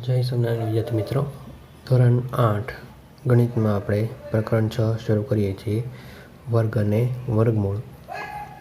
જય સ્વામિનારાયણ વિદ્યાર્થી મિત્રો, ધોરણ 8 ગણિતમાં આપણે પ્રકરણ 6 શરૂ કરીએ છીએ, વર્ગ અને વર્ગમૂળ.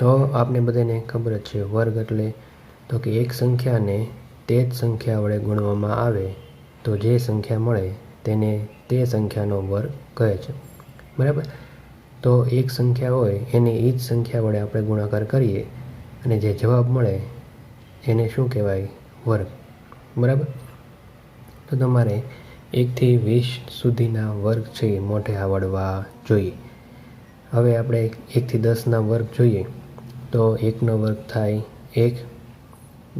તો આપને બધાને ખબર જ છે, વર્ગ એટલે તો કે એક સંખ્યાને તે જ સંખ્યા વડે ગુણવામાં આવે તો જે સંખ્યા મળે તેને તે સંખ્યાનો વર્ગ કહે છે. બરાબર. તો એક સંખ્યા હોય એને એ જ સંખ્યા વડે આપણે ગુણાકાર કરીએ અને જે જવાબ મળે એને શું કહેવાય? વર્ગ. બરાબર. તો તમારે 1 થી 20 સુધીના વર્ગ છે એ મોઢે આવડવા જોઈએ. હવે આપણે 1 થી 10ના વર્ગ જોઈએ તો 1નો વર્ગ થાય 1,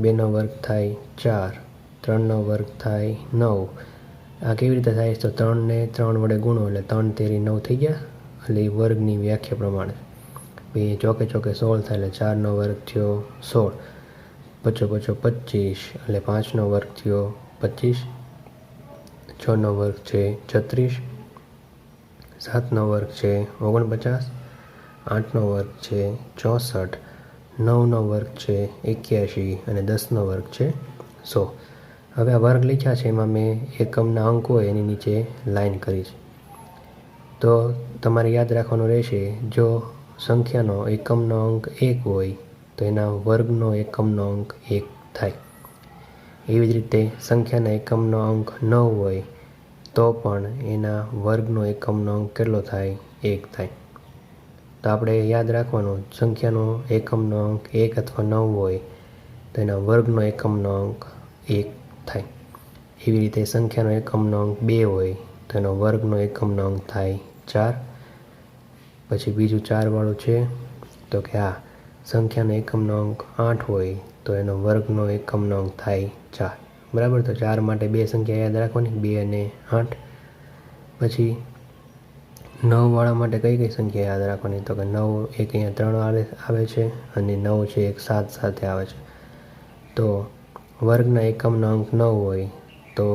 2નો વર્ગ થાય 4, 3નો વર્ગ થાય 9. આ કેવી રીતે થાય? તો 3ને 3 વડે ગુણો એટલે 3 તેરી 9 થઈ ગયા. એટલે એ વર્ગની વ્યાખ્યા પ્રમાણે પછી ચોકે ચોકે 16 થાય એટલે 4નો વર્ગ થયો 16, પચો પચો 25 એટલે 5નો વર્ગ થયો 25, 6નો વર્ગ છે 36, 7નો વર્ગ છે 49, 8નો વર્ગ છે 64, 9નો વર્ગ છે 81 અને 10નો વર્ગ છે 100. હવે આ વર્ગ લખ્યા છે એમાં મેં એકમના અંક હોય એની નીચે લાઈન કરી છે. તો તમારે યાદ રાખવાનું રહેશે, જો સંખ્યાનો એકમનો અંક 1 હોય તો એના વર્ગનો એકમનો અંક 1 થાય. એવી જ રીતે સંખ્યાના એકમનો અંક 9 હોય તો પણ એના વર્ગનો એકમનો અંક કેટલો થાય? 1 થાય. તો આપણે યાદ રાખવાનું, સંખ્યાનો એકમનો અંક 1 અથવા 9 હોય તો એના વર્ગનો એકમનો અંક 1 થાય. એવી રીતે સંખ્યાનો એકમનો અંક 2 હોય તો એનો વર્ગનો એકમનો અંક થાય 4. પછી બીજું 4 વાળું છે તો કે આ સંખ્યાનો એકમનો અંક 8 હોય તો એનો વર્ગનો એકમનો અંક થાય 4. બરાબર. તો 4 માટે બે સંખ્યા યાદ રાખવાની, 2 અને 8. પછી 9 વાળા માટે કઈ કઈ સંખ્યા યાદ રાખવાની? તો કે 9 એક અહીંયા 3 આવે છે અને 9 છે એક 7 સાથે આવે છે. તો વર્ગના એકમનો અંક 9 હોય તો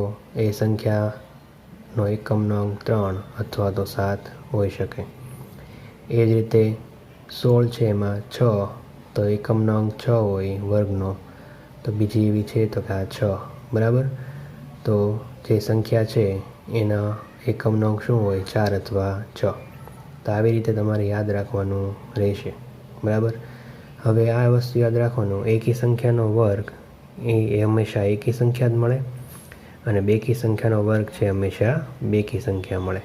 એ સંખ્યાનો એકમનો અંક 3 અથવા તો 7 હોઈ શકે. એ જ રીતે 16 છે એમાં 6 તો એકમનો અંક 6 હોય વર્ગનો, તો બીજી એવી છે તો કે આ 6. બરાબર. તો જે સંખ્યા છે એના એકમનો અંક શું હોય? 4 અથવા 6. તો આવી રીતે તમારે યાદ રાખવાનું રહેશે. બરાબર. હવે આ વસ્તુ યાદ રાખવાનું, એકી સંખ્યાનો વર્ગ એ હંમેશા એકી સંખ્યા જ મળે અને બેકી સંખ્યાનો વર્ગ છે હંમેશા બેકી સંખ્યા મળે.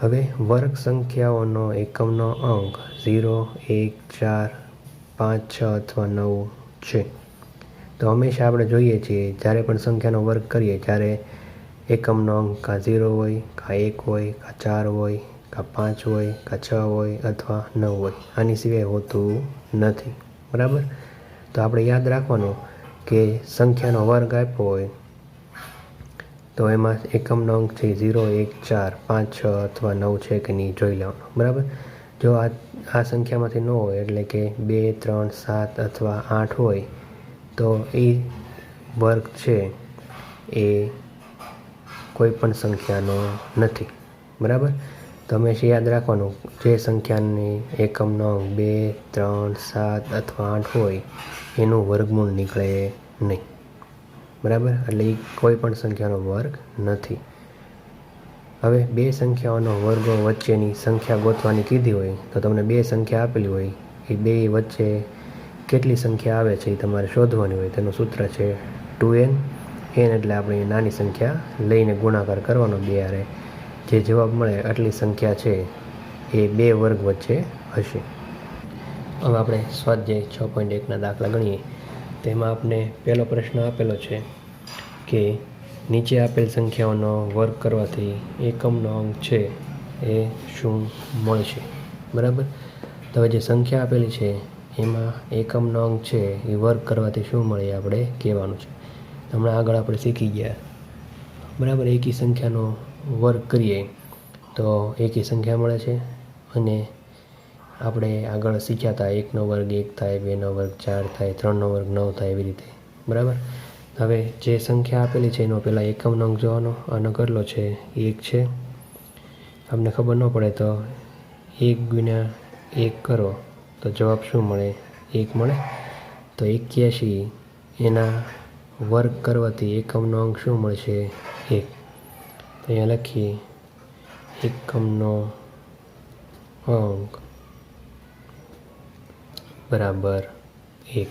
હવે વર્ગ સંખ્યાઓનો એકમનો અંક 0, 1, 4, 5, 6 અથવા 9 છે. તો હંમેશા આપણે જોઈએ છીએ જ્યારે પણ સંખ્યાનો વર્ગ કરીએ ત્યારે એકમનો અંક કાં 0 હોય, કાં 1 હોય, કાં 4 હોય, કાં 5 હોય, કાં 6 હોય અથવા 9 હોય. આની સિવાય હોતું નથી. બરાબર. તો આપણે યાદ રાખવાનું કે સંખ્યાનો વર્ગ આપ્યો હોય તો એમાં એકમનો અંક છે 0, 1, 4, 5, 6 અથવા 9 છે કે નહીં જોઈ લેવાનું. બરાબર. જો આ સંખ્યામાંથી ન હોય એટલે કે 2, 3, 7 અથવા 8 હોય તો એ વર્ગ છે એ કોઈ પણ સંખ્યાનો નથી. બરાબર. તો હંમેશા યાદ રાખવાનું, જે સંખ્યાની એકમનો અંક 2, 3, 7 અથવા 8 હોય એનું વર્ગમૂળ નીકળે નહીં. બરાબર. એટલે એ કોઈ પણ સંખ્યાનો વર્ગ નથી. હવે બે સંખ્યાઓનો વર્ગો વચ્ચેની સંખ્યા ગોતવાની કીધી હોય તો તમને બે સંખ્યા આપેલી હોય, એ બે વચ્ચે કેટલી સંખ્યા આવે છે એ તમારે શોધવાની હોય. તેનું સૂત્ર છે 2n. n એટલે આપણે નાની સંખ્યા લઈને ગુણાકાર કરવાનો બે હારે. જે જવાબ મળે આટલી સંખ્યા છે એ બે વર્ગ વચ્ચે હશે. હવે આપણે સ્વાધ્યાય 6.1ના દાખલા ગણીએ. તેમાં આપણે પહેલો પ્રશ્ન આપેલો છે કે નીચે આપેલ સંખ્યાઓનો વર્ગ કરવાથી એકમનો અંક છે એ શું મળશે? બરાબર. તો હવે જે સંખ્યા આપેલી છે એમાં એકમનો અંક છે એ વર્ગ કરવાથી શું મળે આપણે કહેવાનું છે. હમણાં આગળ આપણે શીખી ગયા. બરાબર. એકી સંખ્યાનો વર્ગ કરીએ તો એકી સંખ્યા મળે છે અને આપણે આગળ શીખ્યા હતા 1નો વર્ગ 1 થાય, 2નો વર્ગ 4 થાય, 3નો વર્ગ 9 થાય, એવી રીતે. બરાબર. હવે જે સંખ્યા આપેલી છે એનો પહેલાં એકમનો અંક જોવાનો. આનો કેટલો છે? 1 છે. તમને ખબર ન પડે તો 1 ગુણ્યા 1 કરો તો જવાબ શું મળે? 1 મળે. તો 81 એના વર્ગ કરવાથી એકમનો અંક શું મળશે? 1. તો અહીંયા લખીએ એકમનો અંક બરાબર 1.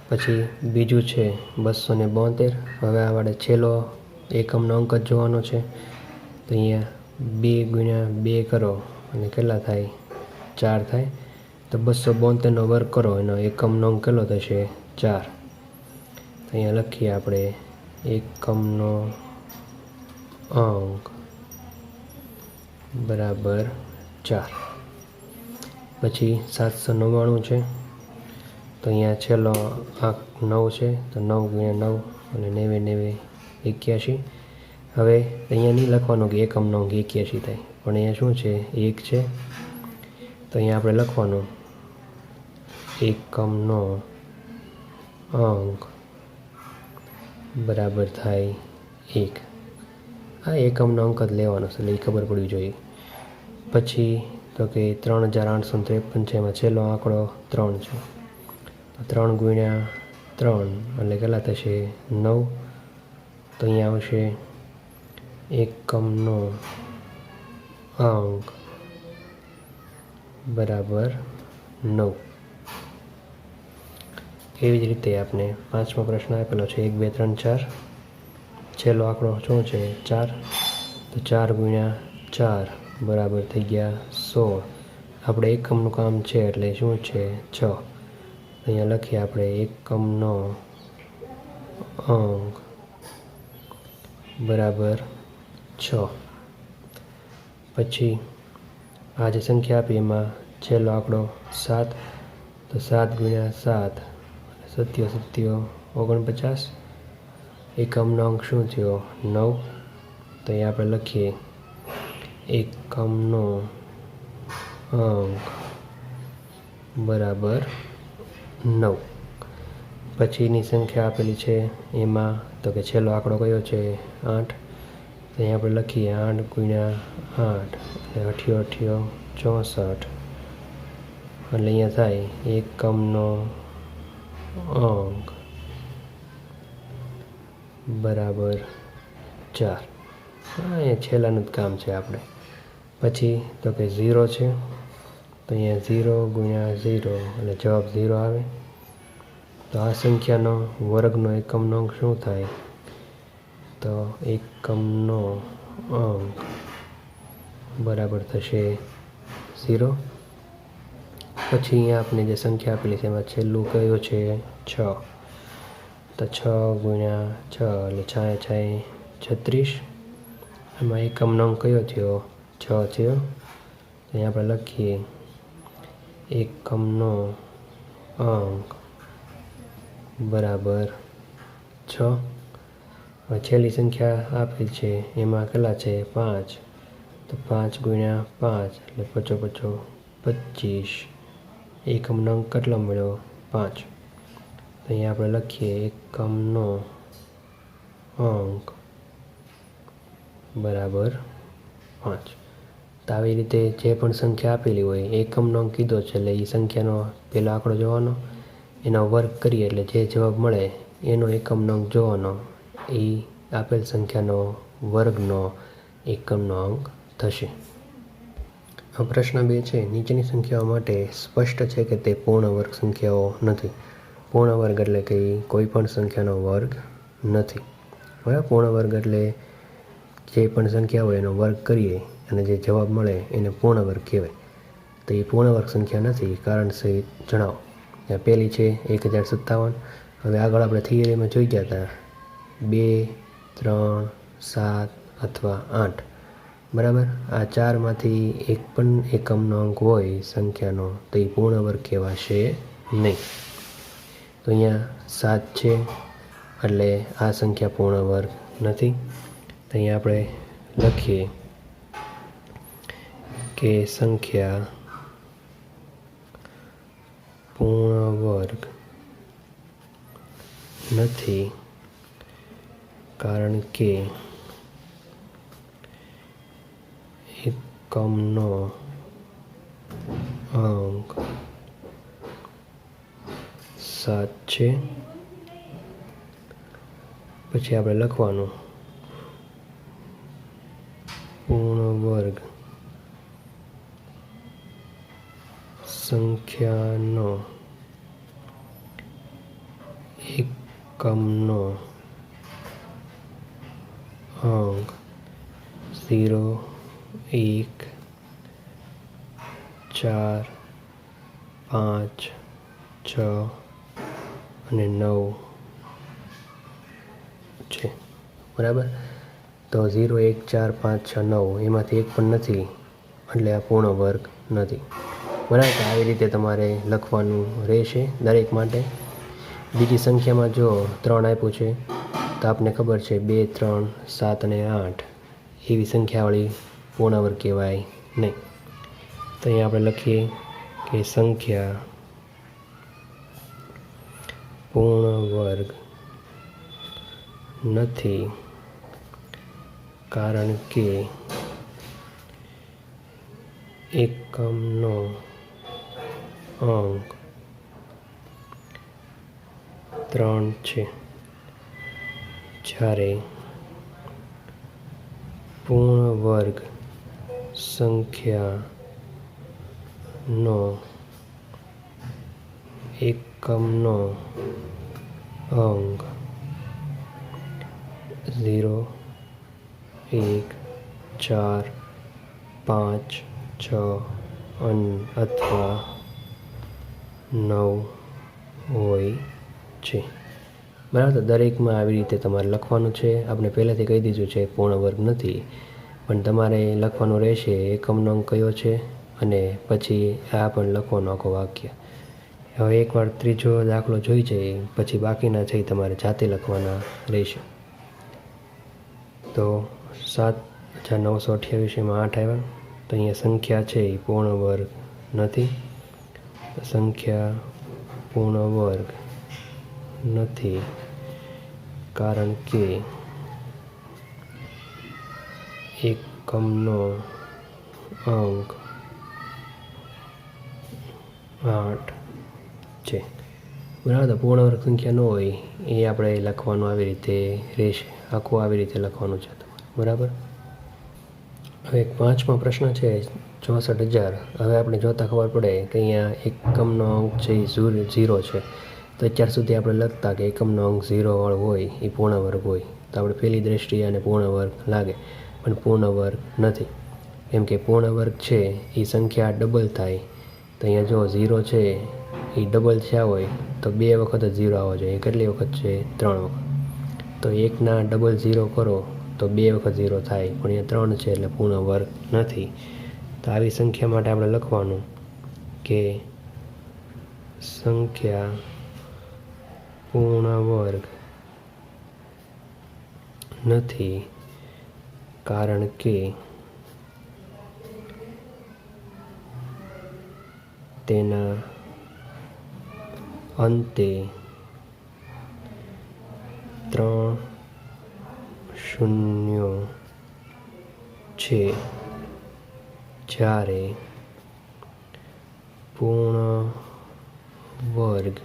પછી બીજું છે 272. હવે આપણે છેલ્લો એકમનો અંક જ જોવાનો છે. તો અહીંયા 2 ગુણ્યા 2 કરો અને કેટલા થાય? 4 થાય. તો 272નો વર્ગ કરો, એનો એકમનો અંક કેટલો થશે? 4. તો અહીંયા લખીએ આપણે એકમનો અંક બરાબર 4. પછી 799 છે. તો અહીંયા છેલ્લો આંક 9 છે. તો 9 ગુણ્યા 9 અને 9 81. હવે અહીંયા નહીં લખવાનું કે એકમનો અંક 81 થાય, પણ અહીંયા શું છે? 1 છે. તો અહીંયા આપણે લખવાનું એકમનો અંક બરાબર થાય 1. આ એકમનો અંક જ લેવાનો છે, એટલે એ ખબર પડવી જોઈએ. પછી તો કે 3853 છે. એમાં છેલ્લો આંકડો 3 છે. 3 ગુણ્યા 3 એટલે કેટલા થશે? 9. તો અહીંયા આવશે એકમનો અંક બરાબર 9. એવી જ રીતે આપણે 5મો પ્રશ્ન આપેલો છે 1 2 3 4. છેલ્લો આંકડો શું છે? 4. તો 4 ગુણ્યા 4 બરાબર થઈ ગયા 16. આપણે એકમનું કામ છે એટલે શું છે? 6. અહીંયા લખીએ આપણે એકમનો અંક બરાબર 6. પછી આ જે સંખ્યા આપી એમાં છેલ્લો આંકડો 7. તો 7 ગુણ્યા 7 સત્યો 49. એકમનો અંક શું થયો? 9. તો અહીંયા આપણે લખીએ એકમનો અંક બરાબર 9. પછીની સંખ્યા આપેલી છે એમાં તો કે છેલ્લો આંકડો કયો છે? 8. તો અહીંયા આપણે લખીએ 8 ગુણ્યા 8 એટલે 8 64. એટલે અહીંયા થાય એકમનો અંક બરાબર 4. અહીંયા છેલ્લાનું જ કામ છે આપણે. પછી તો કે 0 છે. તો અહીંયા 0 ગુણ્યા 0 એટલે જવાબ 0 આવે. તો આ સંખ્યાનો વર્ગનો એકમનો અંક શું થાય? તો એકમનો અંક બરાબર થશે 0. પછી અહીંયા આપણે જે સંખ્યા આપેલી છે એમાં છેલ્લું કયું છે? 6. તો 6 ગુણ્યા 6 એટલે 6 36. એમાં એકમનો અંક કયો થયો? 6 થયો. તો અહીંયા આપણે લખીએ એકમનો અંક બરાબર 6. હવે છેલ્લી સંખ્યા આપેલી છે એમાં કેટલા છે? 5. તો 5 ગુણ્યા 5 એટલે 5 25. એકમનો અંક કેટલો મળ્યો? 5. તો અહીંયા આપણે લખીએ એકમનો અંક બરાબર 5. તો આવી રીતે જે પણ સંખ્યા આપેલી હોય એકમનો અંક કીધો છે એટલે એ સંખ્યાનો પહેલો આંકડો જોવાનો, એનો વર્ગ કરીએ એટલે જે જવાબ મળે એનો એકમનો અંક જોવાનો. એ આપેલ સંખ્યાનો વર્ગનો એકમનો અંક થશે. પ્રશ્ન 2 છે નીચેની સંખ્યાઓ માટે સ્પષ્ટ છે કે તે પૂર્ણ વર્ગ સંખ્યાઓ નથી. પૂર્ણ વર્ગ એટલે કે કોઈ પણ સંખ્યાનો વર્ગ નથી. બરાબર. પૂર્ણ વર્ગ એટલે જે પણ સંખ્યા હોય એનો વર્ગ કરીએ અને જે જવાબ મળે એને પૂર્ણ વર્ગ કહેવાય. તો એ પૂર્ણ વર્ગ સંખ્યા નથી. કારણ સહિત જણાવો. પહેલી છે 1057. હવે આગળ આપણે થિયરીમાં જોઈ ગયા હતા 2, 3, 7 અથવા 8. બરાબર. આ 4માંથી એક પણ એકમનો અંક હોય સંખ્યાનો તો એ પૂર્ણ વર્ગ કહેવાશે નહીં. તો અહીંયા 7 છે એટલે આ સંખ્યા પૂર્ણ વર્ગ નથી. તો અહીંયા આપણે લખીએ કે સંખ્યા પૂર્ણ વર્ગ નથી કારણ કે એકમનો અંક 7 છે પછી આપણે લખવાનું પૂર્ણ વર્ગ સંખ્યાનો એકમનો અંક 0, 1, 4, 5, 6 અને 9 છે. બરાબર. તો 0, 1, 4, 5, 6, 9 એમાંથી એક પણ નથી, એટલે આ પૂર્ણ વર્ગ નથી. બરાબર. તો આવી રીતે તમારે લખવાનું રહેશે દરેક માટે. બીજી સંખ્યામાં જો 3 આપ્યું છે તો આપને ખબર છે 2, 3, 7 અને 8 એવી સંખ્યાવાળી પૂર્ણ વર્ગ કહેવાય નહીં. તો અહીંયા આપણે લખીએ કે સંખ્યા પૂર્ણ વર્ગ નથી કારણ કે એકમનો અંક 3 છે, જ્યારે પૂર્ણ વર્ગ સંખ્યાનો એકમનો અંક 0, 1, 4, 5, 6 અથવા 9 હોય છે. બરાબર. તો દરેકમાં આવી રીતે તમારે લખવાનું છે. આપણે પહેલાંથી કહી દીધું છે પૂર્ણ વર્ગ નથી, પણ તમારે લખવાનું રહેશે એકમનો અંક કયો છે અને પછી આ પણ લખવાનું આખો વાક્ય. હવે એકવાર ત્રીજો દાખલો જોઈ જાય પછી બાકીના છે તમારે જાતે લખવાના રહેશે. તો 7,928 એમાં 8 આવ્યા. તો અહીંયા સંખ્યા છે એ પૂર્ણ વર્ગ નથી. સંખ્યા પૂર્ણ વર્ગ નથી કારણ કે એકમનો અંક 8 છે. બરાબર. પૂર્ણ વર્ગ સંખ્યા ન હોય એ આપણે લખવાનું આવી રીતે રહેશે. આખું આવી રીતે લખવાનું છે તમારે. બરાબર. હવે 5મો પ્રશ્ન છે 64,000. હવે આપણે જોતાં ખબર પડે કે અહીંયા એકમનો અંક છે એ 0 છે. તો અત્યાર સુધી આપણે લખતા કે એકમનો અંક 0 વાળો હોય એ પૂર્ણ વર્ગ હોય, તો આપણે પહેલી દ્રષ્ટિએ આને પૂર્ણ વર્ગ લાગે, પણ પૂર્ણ વર્ગ નથી. કેમ કે પૂર્ણ વર્ગ છે એ સંખ્યા ડબલ થાય. તો અહીંયા જો 0 છે એ ડબલ થયા હોય તો 2 વખત જ 0 આવવો જોઈએ. કેટલી વખત છે? 3 વખત. તો 1ના ડબલ 0 કરો તો 2 વખત 0 થાય, પણ અહીંયા 3 છે એટલે પૂર્ણ વર્ગ નથી. તો આવી સંખ્યા માટે આપણે લખવાનું કે સંખ્યા પૂર્ણ વર્ગ નથી કારણ કે તેના અંતે 3 શૂન્યો છે, જ્યારે પૂર્ણ વર્ગ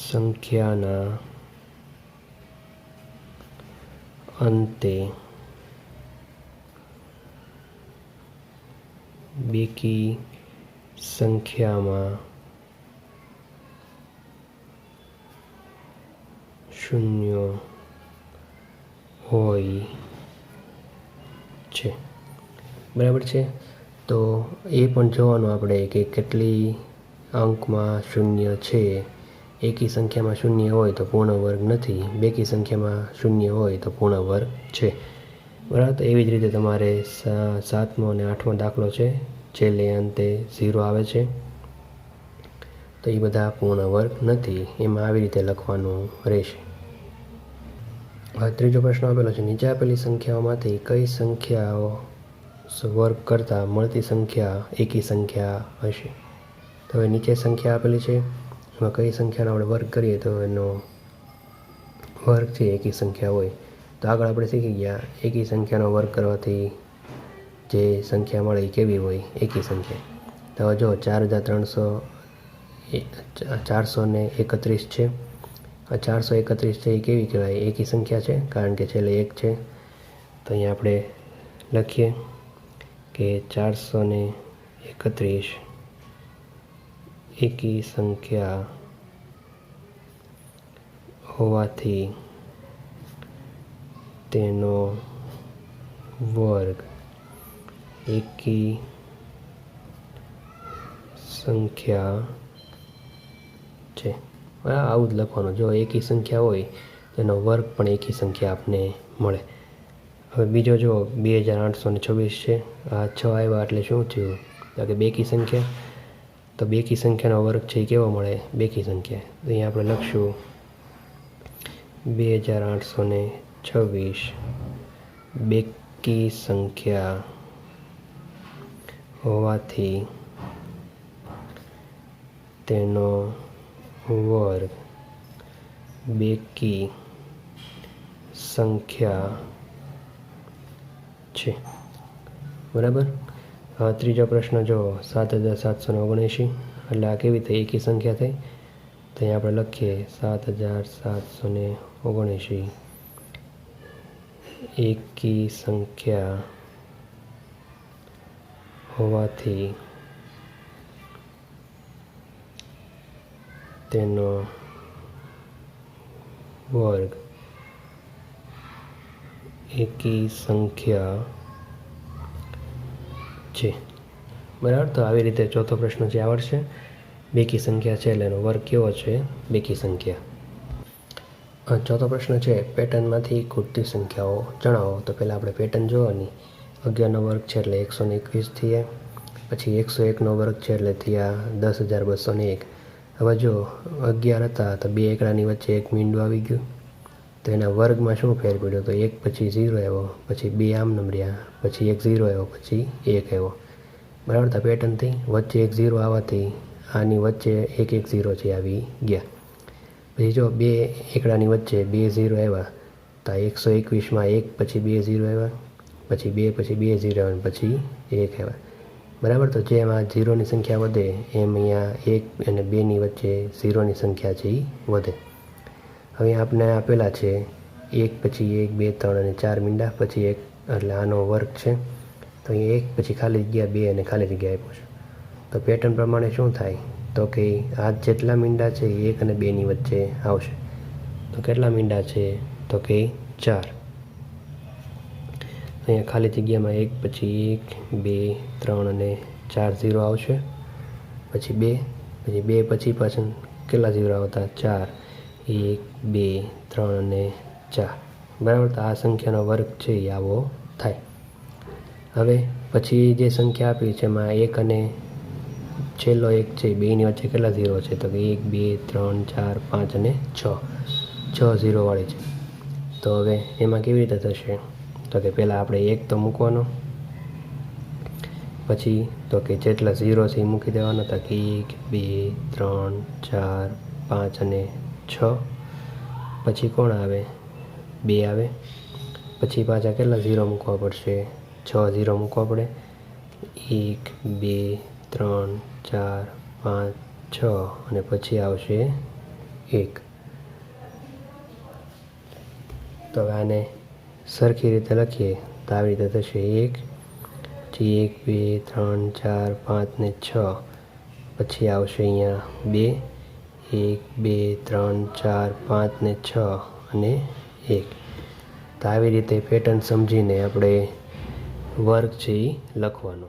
સંખ્યાના અંતે બેકી સંખ્યામાં શૂન્ય હોય છે. બરાબર છે. તો એ પણ જોવાનું આપણે કે કેટલી અંકમાં શૂન્ય છે. એકી સંખ્યામાં શૂન્ય હોય તો પૂર્ણ વર્ગ નથી, બેકી સંખ્યામાં શૂન્ય હોય તો પૂર્ણ વર્ગ છે. બરાબર. તો એવી જ રીતે તમારે 7મો અને 8મો દાખલો છે, છેલ્લે અંતે 0 આવે છે, તો એ બધા પૂર્ણ વર્ગ નથી. એમાં આવી રીતે લખવાનું રહેશે. હવે ત્રીજો પ્રશ્ન આપેલો છે, નીચે આપેલી સંખ્યાઓમાંથી કઈ સંખ્યાઓ વર્ગ કરતાં મળતી સંખ્યા એકી સંખ્યા હશે? તો હવે નીચે સંખ્યા આપેલી છે, એમાં કઈ સંખ્યાનો આપણે વર્ગ કરીએ તો એનો વર્ગ છે એકી સંખ્યા હોય. તો આગળ આપણે શીખી ગયા એકી સંખ્યાનો વર્ગ કરવાથી જે સંખ્યા મળે એ કેવી હોય? એકી સંખ્યા. તો જો 4,331 છે, આ 431 છે એ કેવી કહેવાય? એકી સંખ્યા છે, કારણ કે છેલ્લે 1 છે. તો અહીંયા આપણે લખીએ કે 431 એકી સંખ્યા હોવાથી તેનો વર્ગ એકી સંખ્યા છે. આવું જ લખવાનું. જો એકી સંખ્યા હોય તેનો વર્ગ પણ એકી સંખ્યા આપને મળે. હવે બીજો જો 2826 છે. આ 6 આવ્યા એટલે શું થયું? તો કે બેકી સંખ્યા. તો બેકી સંખ્યાનો વર્ગ છે એ કેવો મળે? બેકી સંખ્યા. તો અહીંયા આપણે લખશું 2826 બેકી સંખ્યા હોવાથી તેનો વર્ગ બેકી સંખ્યા છે. બરાબર. ત્રીજો પ્રશ્ન જો 7779 એટલે આ કેવી થઈ? એકી સંખ્યા થઈ. તો અહીંયા આપણે લખીએ 7779 એકી સંખ્યા હોવાથી તેનો વર્ગ એકી સંખ્યા છે. બરાબર. તો આવી રીતે ચોથો પ્રશ્ન જે આવડશે, બેકી સંખ્યા છે એટલે એનો વર્ગ કેવો છે? બેકી સંખ્યા. ચોથો પ્રશ્ન છે પેટર્નમાંથી ખૂટતી સંખ્યાઓ જણાવો. તો પહેલાં આપણે પેટર્ન જોવાની. 11નો વર્ગ છે એટલે 121 થયા. પછી 101નો વર્ગ છે એટલે થયા 10201. હવે જો 11 હતા તો બે એકડાની વચ્ચે એક મીંડું આવી ગયું. તો એના વર્ગમાં શું ફેર પડ્યો? તો 1 પછી 0 આવ્યો, પછી 2 આમ નંબર્યા, પછી 1 0 આવ્યો, પછી 1 આવ્યો. બરાબર. તો પેટર્નથી વચ્ચે 1 0 આવવાથી આની વચ્ચે 1 1 0 છે આવી ગયા. પછી જો બે એકડાની વચ્ચે 2 0 આવ્યા તો 121માં 1 પછી 2 0 આવ્યા, પછી 2 પછી 2 0 આવ્યા, પછી 1 આવ્યા. બરાબર. તો જેમ આ 0ની સંખ્યા વધે એમ અહીંયા 1 અને 2ની વચ્ચે 0ની સંખ્યા છે એ વધે. હવે આપણે આપેલા છે 1 પછી 1 2 3 અને 4 મીંડા, પછી 1 એટલે આનો વર્ગ છે. તો અહીંયા 1 પછી ખાલી જગ્યા 2 અને ખાલી જગ્યા આપ્યો છે. તો પેટર્ન પ્રમાણે શું થાય? તો કે આ જેટલા મીંડા છે એ 1 અને 2ની વચ્ચે આવશે. તો કેટલા મીંડા છે? તો કે 4. અહીંયા ખાલી જગ્યામાં 1 પછી 1 2 3 અને 4 0 આવશે, પછી 2, પછી 2 પછી પાછળ કેટલા 0 આવતા? 4 1 2 3 અને 4. બરાબર. તો આ સંખ્યાનો વર્ગ છે એ આવો થાય. હવે પછી જે સંખ્યા આપી છે એમાં 1 અને છેલ્લો 1 છે બેની વચ્ચે કેટલા 0 છે? તો કે 1 2 3 4 5 અને 6 0 વાળી છે. તો હવે એમાં કેવી રીતે થશે? તો કે પહેલાં આપણે 1 તો મૂકવાનો, પછી તો કે જેટલા 0 છે એ મૂકી દેવાનો. તો કે 1 2 3 4 5 અને 6. પછી કોણ આવે? 2 આવે. પછી પાછા કેટલા 0 મૂકવા પડશે? 6 0 મૂકવા પડે. 1 2 3 4 5 6 અને પછી આવશે 1. તો આને સરખી રીતે લખીએ તો આવી રીતે થશે 1, પછી 1 2 3 4 5 ને 6. પછી આવશે અહીંયા 2, 1 2 3 4 5 ને 6 અને 1. તો આવી રીતે પેટર્ન સમજીને આપણે વર્ગ છે એ લખવાનો.